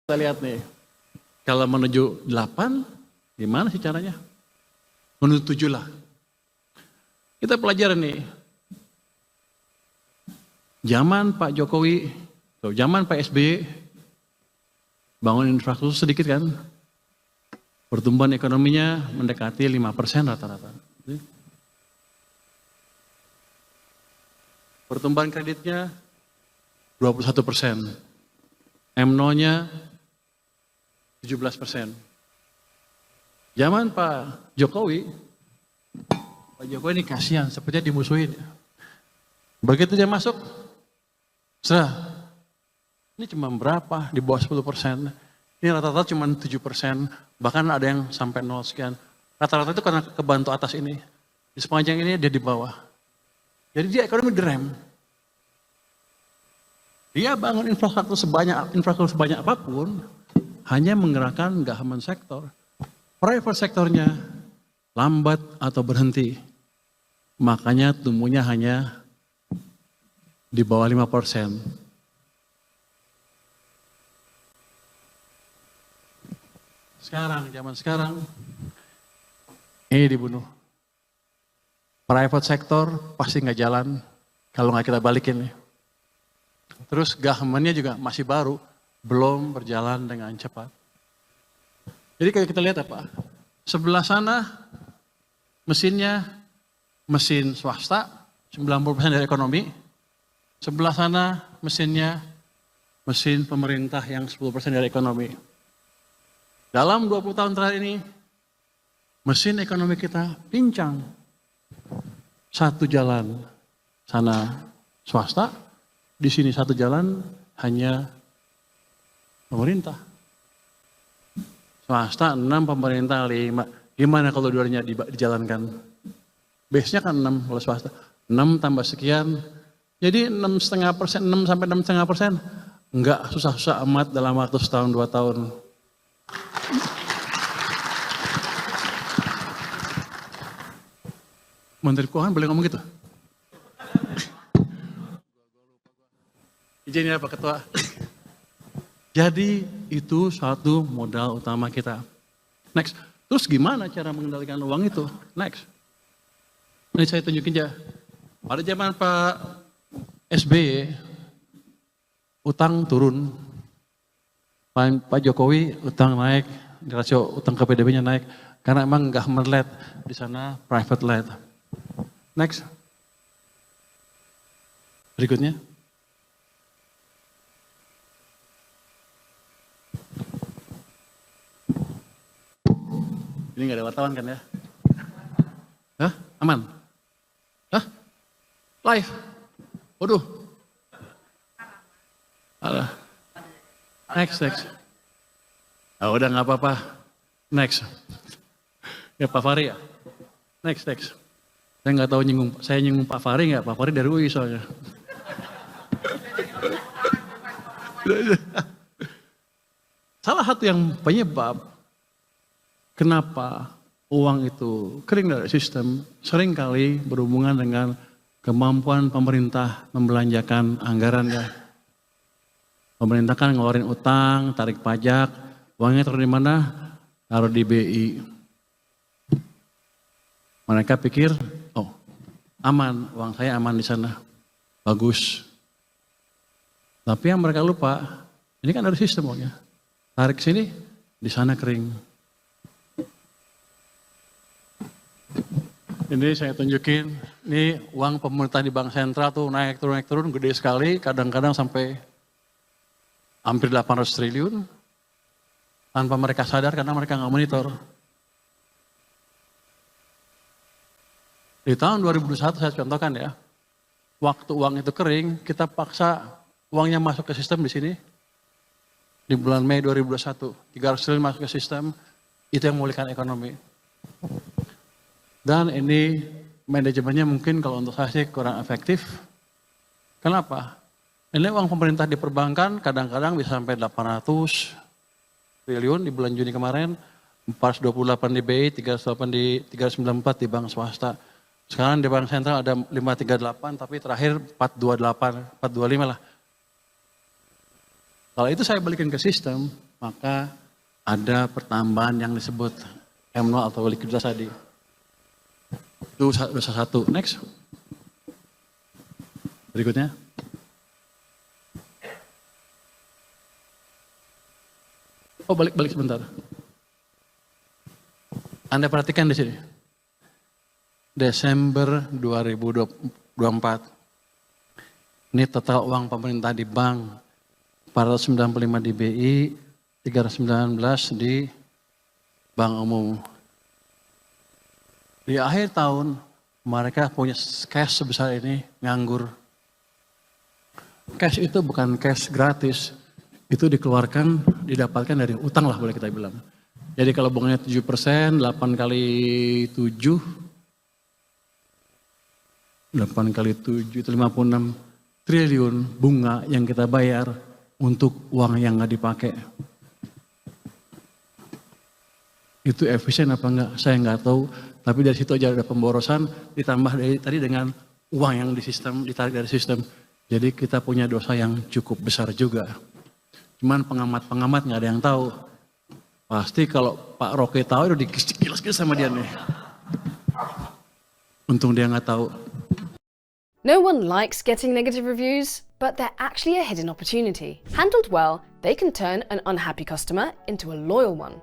Kita lihat nih, kalau menuju 8, gimana sih caranya? Menuju 7 lah. Kita pelajaran nih, zaman Pak Jokowi, zaman Pak SBY, bangun infrastruktur sedikit kan, pertumbuhan ekonominya mendekati 5% rata-rata. Pertumbuhan kreditnya 21%, M0-nya 17%. Zaman Pak Jokowi ini kasihan, sepertinya dimusuhin. Begitu dia masuk, ini cuma berapa? Di bawah 10%. Ini rata-rata cuma 7%, bahkan ada yang sampai 0 sekian. Rata-rata itu karena kebantu atas ini. Di sepanjang ini dia di bawah. Jadi dia ekonomi direm. Dia bangun infrastruktur sebanyak apapun, hanya menggerakkan government sektor. Private sektornya lambat atau berhenti. Makanya tumbuhnya hanya di bawah 5%. Zaman sekarang, ini dibunuh. Private sektor pasti nggak jalan kalau nggak kita balikin. Terus government-nya juga masih baru, belum berjalan dengan cepat. Jadi kalau kita lihat apa? Sebelah sana mesinnya mesin swasta, 90% dari ekonomi. Sebelah sana mesinnya mesin pemerintah yang 10% dari ekonomi. Dalam 20 tahun terakhir ini, mesin ekonomi kita pincang. Satu jalan sana swasta, di sini satu jalan hanya pemerintah. Swasta 6, pemerintah 5. Gimana kalau dua-duanya dijalankan? Base-nya kan 6 kalau swasta. 6 tambah sekian. Jadi 6,5%, 6 sampai 6,5%. Enggak susah-susah amat dalam waktu setahun 2 tahun. Menteri Keuangan boleh ngomong gitu? Izin ya Pak Ketua. Jadi itu satu modal utama kita. Next. Terus gimana cara mengendalikan uang itu? Next. Ini saya tunjukin aja. Pada zaman Pak SBY, utang turun. Pak Jokowi utang naik, rasio utang ke PDB-nya naik. Karena emang government led, di sana private led. Next. Berikutnya. Ini nggak ada wartawan kan ya? Hah? Aman? Hah? Live? Waduh. Alah. Next. Oh, udah nggak apa-apa. Next. Ya Pak Fahri ya? Next. Saya nggak tahu saya nyinggung Pak Fahri nggak? Pak Fahri dari UI soalnya. Salah satu yang penyebab kenapa uang itu kering dari sistem seringkali berhubungan dengan kemampuan pemerintah membelanjakan anggaran ya. Pemerintah kan ngeluarin utang, tarik pajak, uangnya taruh di mana? Taruh di BI. Mereka pikir, oh aman, uang saya aman di sana, bagus. Tapi yang mereka lupa, ini kan ada sistem uangnya. Tarik sini, di sana kering. Ini saya tunjukin, ini uang pemerintah di bank sentral tuh naik turun, gede sekali, kadang-kadang sampai hampir 800 triliun. Tanpa mereka sadar karena mereka nggak monitor. Di tahun 2021 saya contohkan ya, waktu uang itu kering, kita paksa uangnya masuk ke sistem di sini. Di bulan Mei 2021, 300 triliun masuk ke sistem, itu yang memulihkan ekonomi. Dan ini manajemennya mungkin kalau untuk saya sih kurang efektif. Kenapa? Ini uang pemerintah di perbankan kadang-kadang bisa sampai 800 triliun di bulan Juni kemarin, 428 di BI, 394 di bank swasta. Sekarang di bank sentral ada 538, tapi terakhir 428, 425 lah. Kalau itu saya balikin ke sistem, maka ada pertambahan yang disebut M0 atau likuiditas tadi. Itu dosa satu. Next. Berikutnya. Oh, balik sebentar. Anda perhatikan di sini. Desember 2024. Ini total uang pemerintah di bank 495 di BI, 319 di bank umum. Di akhir tahun mereka punya cash sebesar ini nganggur. Cash itu bukan cash gratis. Itu dikeluarkan, didapatkan dari utang lah boleh kita bilang. Jadi kalau bunganya 7%, 8 kali 7, 8 kali 7 itu 56 triliun bunga yang kita bayar untuk uang yang nggak dipakai. Itu efisien apa enggak? Saya nggak tahu. Tapi dari situ aja ada pemborosan, ditambah dari tadi dengan uang yang di sistem, ditarik dari sistem. Jadi kita punya dosa yang cukup besar juga. Cuman pengamat-pengamat nggak ada yang tahu. Pasti kalau Pak Roke tahu udah digilas-gilas sama dia nih. Untung dia nggak tahu. No one likes getting negative reviews, but they're actually a hidden opportunity. Handled well, they can turn an unhappy customer into a loyal one.